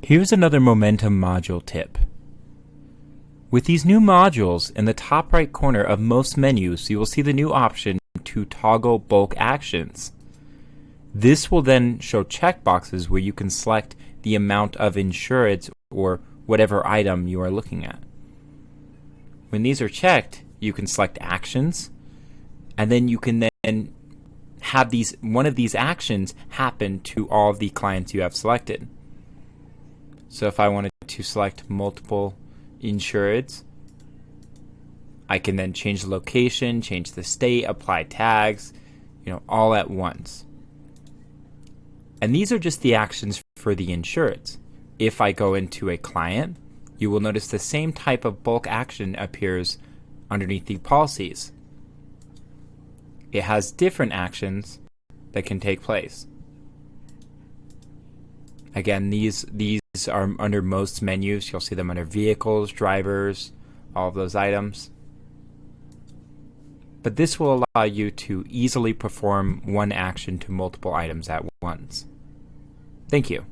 Here's another momentum module tip. With these new modules, in the top right corner of most menus, you will see the new option to toggle bulk actions. This will then show checkboxes where you can select the amount of insureds or whatever item you are looking at. When these are checked, you can select actions, and then you can then have one of these actions happen to all of the clients you have selected. So if I wanted to select multiple insureds, I can then change the location, change the state, apply tags, all at once. And these are just the actions for the insureds. If I go into a client, you will notice the same type of bulk action appears underneath the policies. It has different actions that can take place. Again, these are under most menus. You'll see them under vehicles, drivers, all of those items. But this will allow you to easily perform one action to multiple items at once. Thank you.